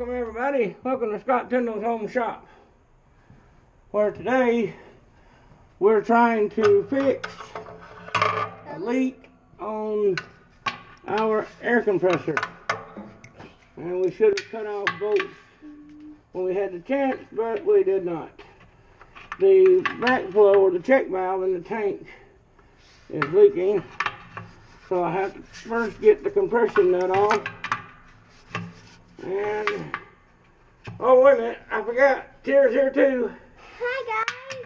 Welcome everybody. Welcome to Scott Tyndall's Home Shop, where today we're trying to fix a leak on our air compressor. And we should have cut off bolts when we had the chance, but we did not. The backflow or the check valve in the tank is leaking, so I have to first get the compression nut off. And oh, wait a minute, I forgot. Tira's here too. Hi guys.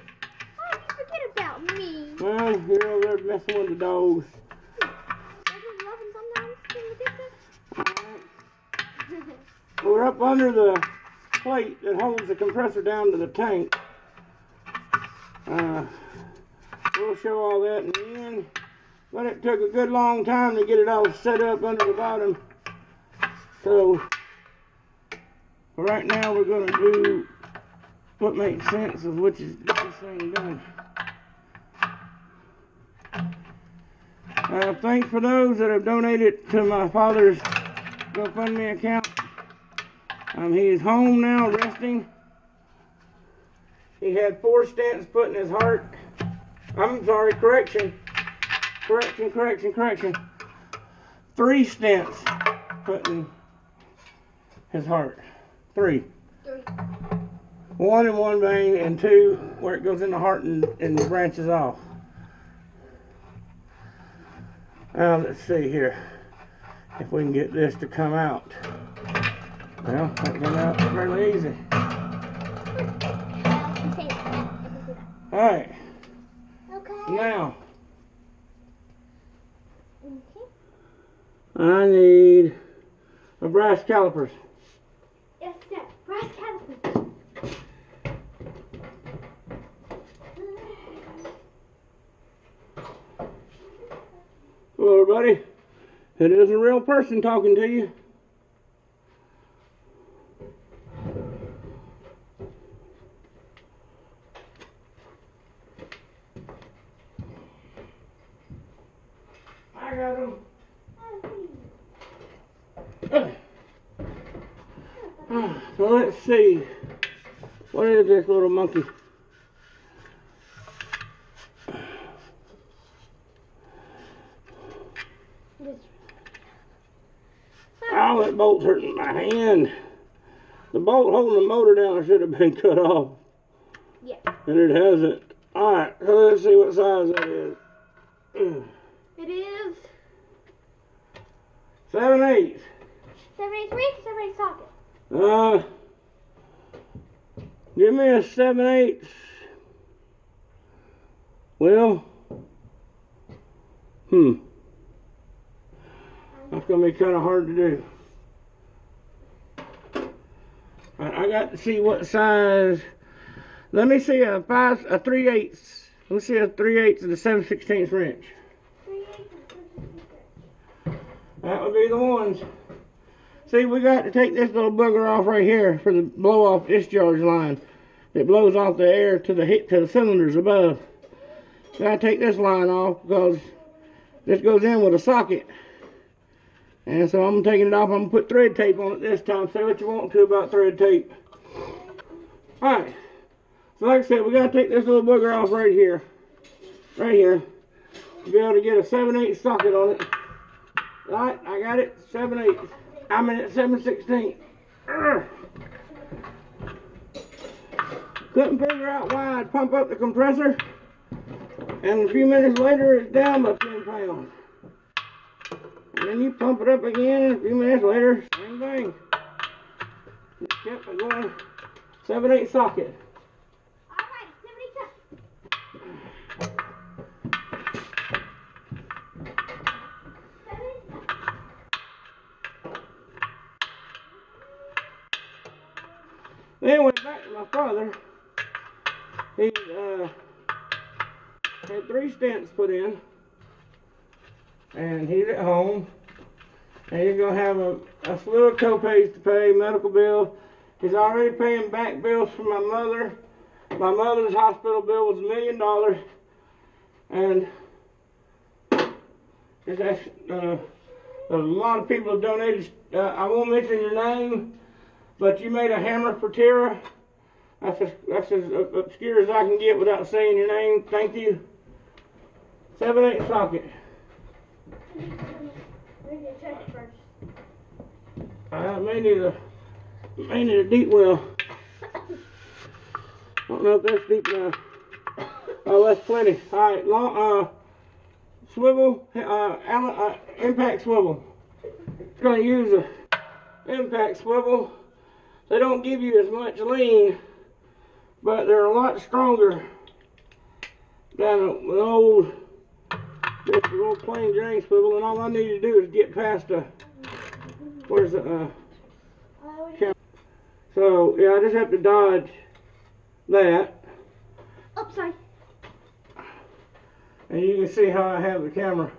Why did you forget about me? Well, you're over there messing with the dogs. I just love them sometimes in the kitchen. Alright. We're up under the plate that holds the compressor down to the tank. We'll show all that in the end. But it took a good long time to get it all set up under the bottom. So right now we're going to do what makes sense of which is get this thing done. Thanks for those that have donated to my father's GoFundMe account. He is home now, resting. He had 4 stents put in his heart. I'm sorry, correction. 3 stents put in his heart. 3. 1 in one vein and 2 where it goes in the heart and branches off. Now let's see here if we can get this to come out. Well, that came out fairly easy. Alright. Okay. Now I need a brass calipers. Yes, sir. Brass calipers. Hello everybody. It is a real person talking to you. I got them. So let's see. What is this little monkey? Oh, that bolt's hurting my hand. The bolt holding the motor down should have been cut off. Yeah. And it hasn't. Alright, so let's see what size that is. It is 7/8. 7/8 socket. Give me a 7/8. Well, that's going to be kind of hard to do. I got to see what size. Let me see a 3/8. Let's see a 3/8 and a 7/16 wrench. 3/8 and 7/16. That would be the ones. See, we got to take this little booger off right here for the blow-off discharge line. It blows off the air to the cylinders above. Got to take this line off because this goes in with a socket. And so I'm taking it off. I'm going to put thread tape on it this time. Say what you want to about thread tape. Alright. So like I said, we got to take this little booger off right here. Right here. To be able to get a 7/8 socket on it. Right, I got it. 7/8. I'm in at 7/16. Couldn't figure out why I'd pump up the compressor. And a few minutes later, it's down by 10 pounds. And then you pump it up again, and a few minutes later, same thing. Just kept it going. 7/8 socket. Alright, 7/8 socket. Then went back to my father. He had 3 stents put in. And he's at home. And he's going to have a slew of co-pays to pay, medical bills. He's already paying back bills for my mother. My mother's hospital bill was $1 million. And it's actually, a lot of people have donated. I won't mention your name. But you made a hammer for Tara. That's as obscure as I can get without saying your name. Thank you. 7/8 socket. May need a deep well. I don't know if that's deep enough. Oh, that's plenty. All right, long swivel, impact swivel. It's going to use a impact swivel. They don't give you as much lean, but they're a lot stronger than an old, just an old plain drain swivel. And all I need to do is get past the, where's the camera? So yeah, I just have to dodge that. Oh, sorry. And you can see how I have the camera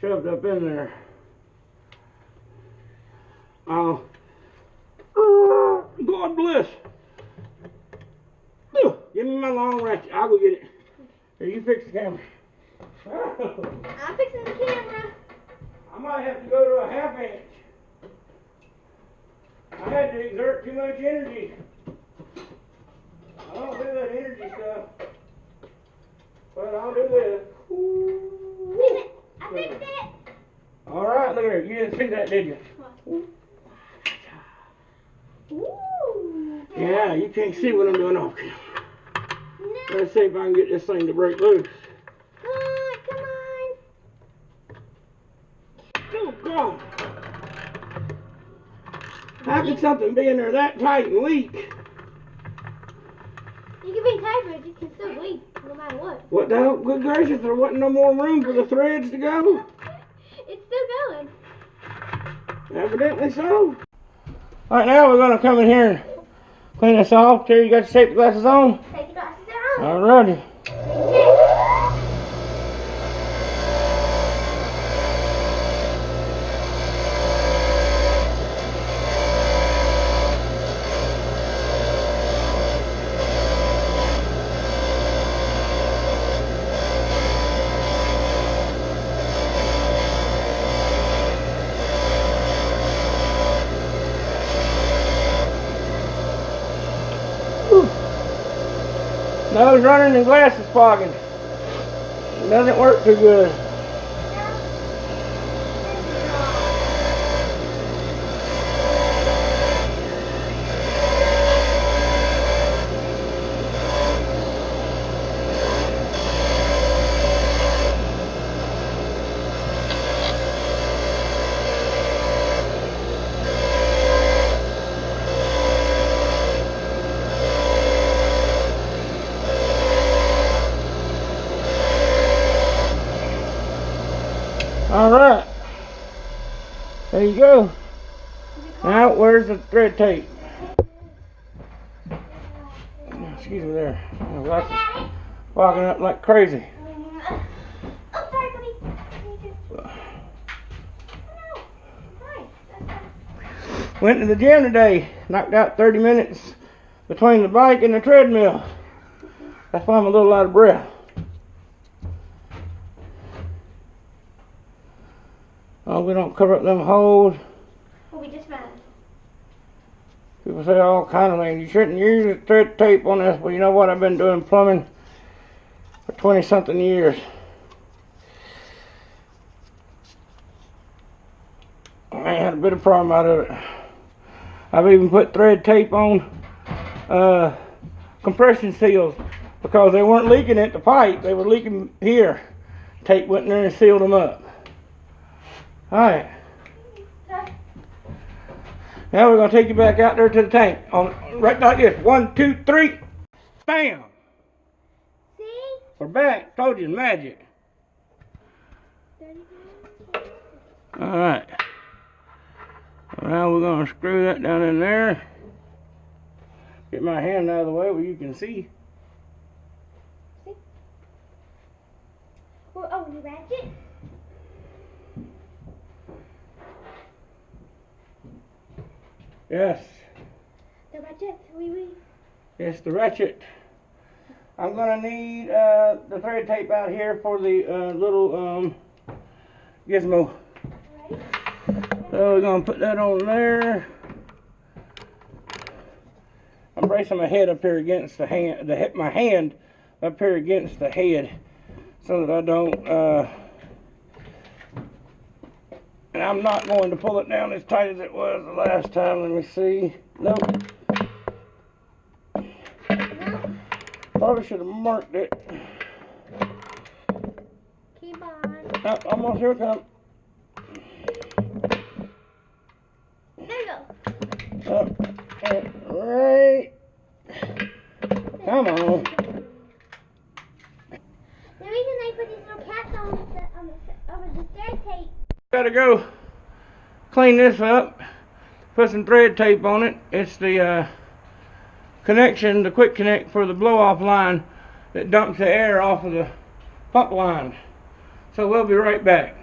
shoved up in there. God bless. Give me my long ratchet. I'll go get it. Here, you fix the camera. I'm fixing the camera. I might have to go to a 1/2 inch. I had to exert too much energy. I don't do that energy stuff. But I'll do this. I fixed it. Alright, look at her. You didn't see that, did you? Ooh. Yeah, you can't see what I'm doing off camera. No. Let's see if I can get this thing to break loose. Come on. Oh, God. How can something be in there that tight and weak? You can be tight, but you can still leak no matter what. What the hell? Good gracious, there wasn't no more room for the threads to go? It's still going. Evidently so. Alright, now we're going to come in here and clean this off. Terry, you got your safety glasses on? Take your glasses on. Alrighty. Nose running and glasses fogging. It doesn't work too good. Alright, there you go. Now, where's the thread tape? Excuse me there. That's fogging up like crazy. Oh, sorry, buddy. Went to the gym today. Knocked out 30 minutes between the bike and the treadmill. That's why I'm a little out of breath. Oh, we don't cover up them holes. We'll be just fine. People say all kind of things. You shouldn't use the thread tape on this, but you know what? I've been doing plumbing for 20-something years. I ain't had a bit of problem out of it. I've even put thread tape on compression seals because they weren't leaking at the pipe. They were leaking here. Tape went in there and sealed them up. Alright. Now we're going to take you back out there to the tank. Right like this. 1, 2, 3. Bam! See? We're back. Told you, magic. Alright. Now we're going to screw that down in there. Get my hand out of the way where you can see. See? Oh, you ratchet? Yes. The ratchet, wee. Yes, the ratchet. I'm going to need the thread tape out here for the little gizmo. Ready? So we're going to put that on there. bracing my head up here against the hand, my hand up here against the head, so that I don't, and I'm not going to pull it down as tight as it was the last time. Let me see. Nope. Probably should have marked it. Keep on. Oh, almost here it comes. There you go. Up, right. Come on. The reason I put these little caps on over the stair tape. Gotta go clean this up. Put some thread tape on it. It's the connection, the quick connect for the blow-off line that dumps the air off of the pump line. So we'll be right back.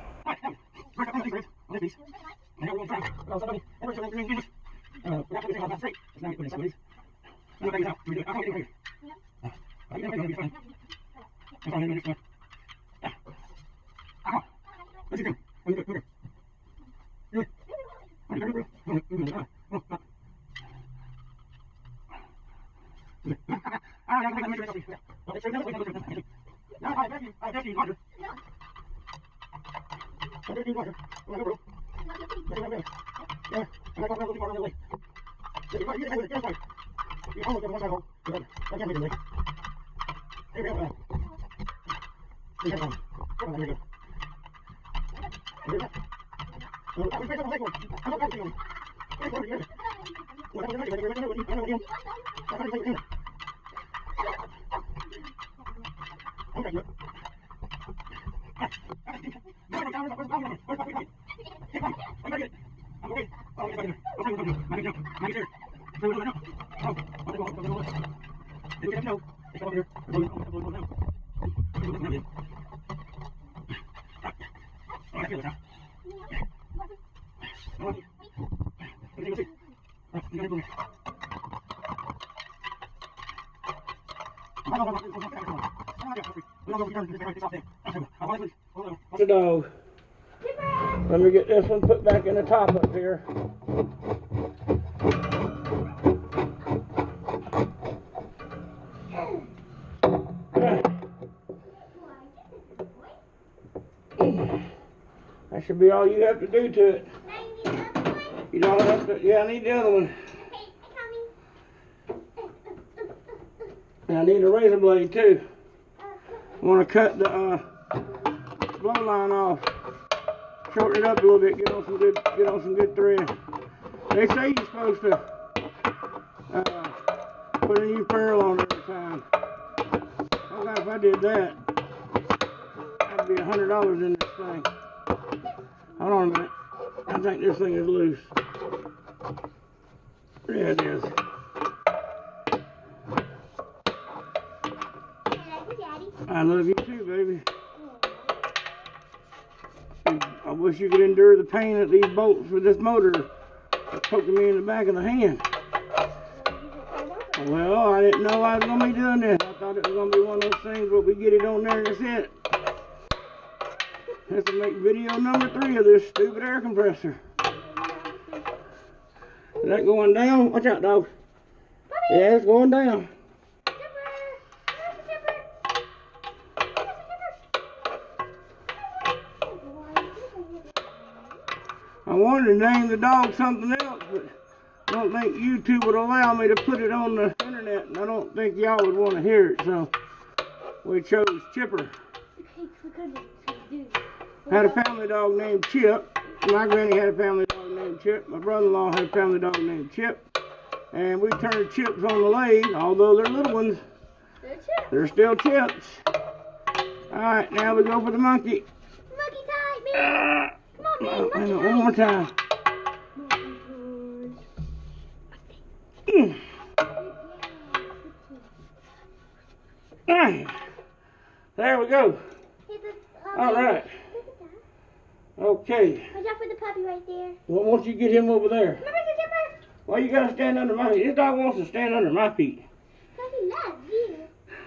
The dog. Let me get this one put back in the top up here. That should be all you have to do to it. You don't have to, yeah, I need the other one. And I need a razor blade too. I want to cut the blow line off. Shorten it up a little bit, get on some good thread. They say you're supposed to put a new ferrule on every time. Oh God, if I did that, that'd be $100 in this thing. Hold on a minute. I think this thing is loose. Yeah, it is. I love you too, baby. I wish you could endure the pain that these bolts with this motor are poking me in the back of the hand. Well, I didn't know I was going to be doing this. I thought it was going to be one of those things where we get it on there and that's it. Have to make video number 3 of this stupid air compressor. Is that going down? Watch out, dog. Yeah, it's going down. I wanted to name the dog something else, but I don't think YouTube would allow me to put it on the internet, and I don't think y'all would want to hear it, so we chose Chipper. I had a family dog named Chip. My granny had a family dog named Chip. My brother-in-law had a family dog named Chip. And we turned chips on the lathe, although they're little ones. They're still chips. Alright, now we go for the monkey. Monkey time, man. Come on, man. Monkey time. One more time. There we go. Alright. Okay. Watch out for the puppy right there. Well, once you get him over there. Remember the Chipper? Why you gotta stand under my feet? This dog wants to stand under my feet. Because he loves you.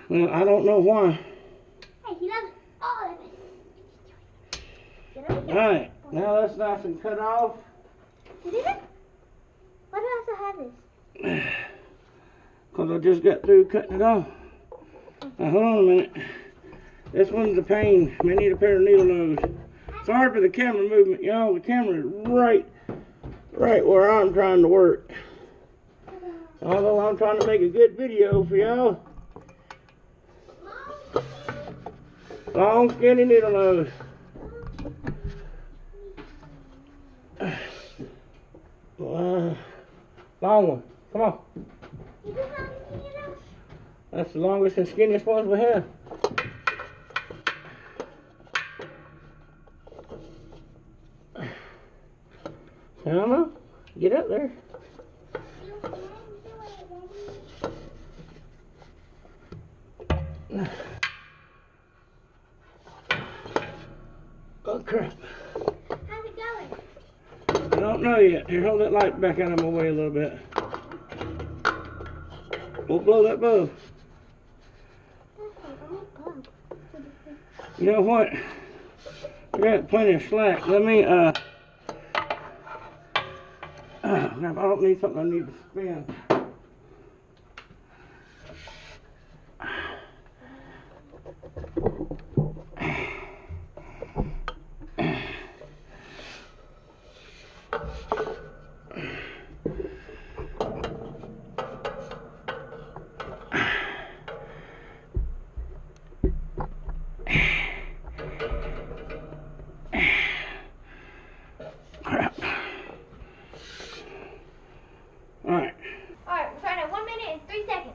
Well, I don't know why. Hey, he loves all of us. Get over here. Alright, now that's nice and cut off. Is it? Why do I also have this? because I just got through cutting it off. Now hold on a minute. This one's a pain. May need a pair of needle nose. Sorry for the camera movement, y'all. The camera is right where I'm trying to work. Although I'm trying to make a good video for y'all. Long skinny needle nose. Long one. Come on. That's the longest and skinniest ones we have. I don't know. Get up there. Oh crap. How's it going? I don't know yet. Here, hold that light back out of my way a little bit. We'll blow that bulb. You know what? I got plenty of slack. Let me, I don't need something I need to spin. Crap. Alright. Alright, we're trying at 1 minute and 3 seconds.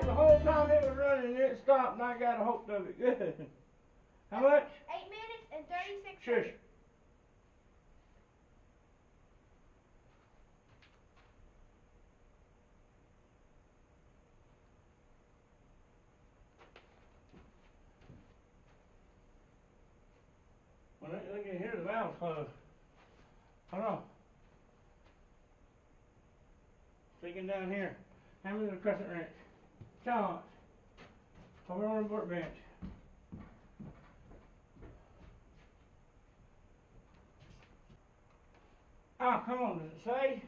The whole time it was running, it stopped, and I got a hold of it. Good. How much? 8 minutes and 36 Shush. seconds. Well, they can hear the valve close. Hold on. Sticking down here. Hand me the crescent wrench. Charge. Over on the workbench. Oh, come on, does it say?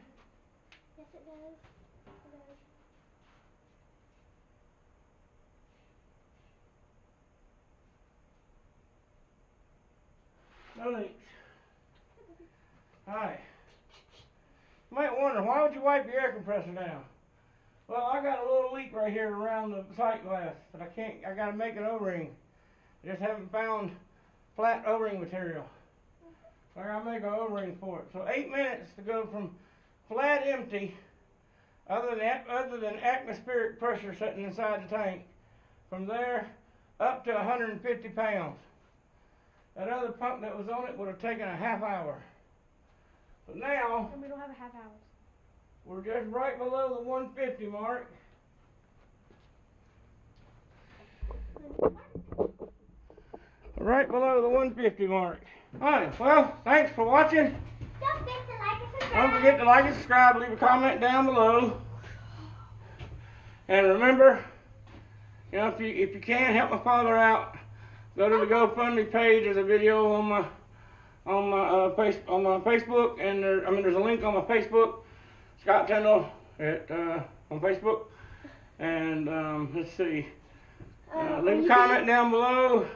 Yes, it does. It does. No leaks. Alright. You might wonder, why would you wipe your air compressor down? Well, I got a little leak right here around the sight glass that I gotta make an O-ring. I just haven't found flat O-ring material. So I gotta make an O-ring for it. So 8 minutes to go from flat empty, other than atmospheric pressure sitting inside the tank. From there up to 150 pounds. That other pump that was on it would have taken a half hour. But now, And we don't have a half hour. we're just right below the 150 mark. Right below the 150 mark. Alright, well, thanks for watching. Don't forget to like and subscribe. Don't forget to like and subscribe. Leave a comment down below. And remember, you know, if you can help my father out, go to the GoFundMe page. There's a video on my Facebook, and there's a link on my Facebook, Scott Tyndall on Facebook. And let's see, leave a comment down below.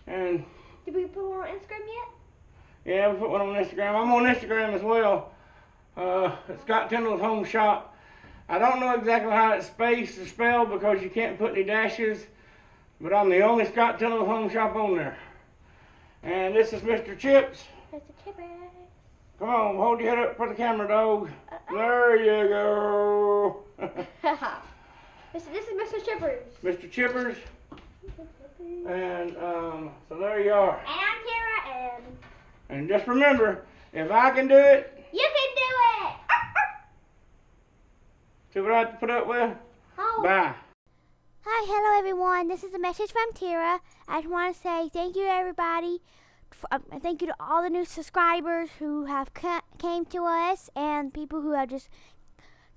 And did we put one on Instagram yet? yeah, we put one on Instagram. I'm on Instagram as well. It's Scott Tyndall's Home Shop. I don't know exactly how it's spaced or spelled because you can't put any dashes, but I'm the only Scott Tyndall's Home Shop on there. And this is Mr. Chips. Mr. Chippers. Come on, hold your head up for the camera, dog. There you go. This is Mr. Chippers. Mr. Chippers. And so there you are. And I'm Tara, and just remember, if I can do it, you can do it. see what I have to put up with? Oh. Bye. Hi, hello everyone. This is a message from Tara. I just want to say thank you to everybody. Thank you to all the new subscribers who have came to us and people who have just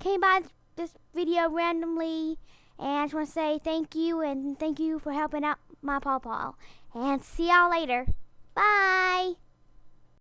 came by this video randomly. And I just want to say thank you and thank you for helping out my pawpaw. And see y'all later. Bye.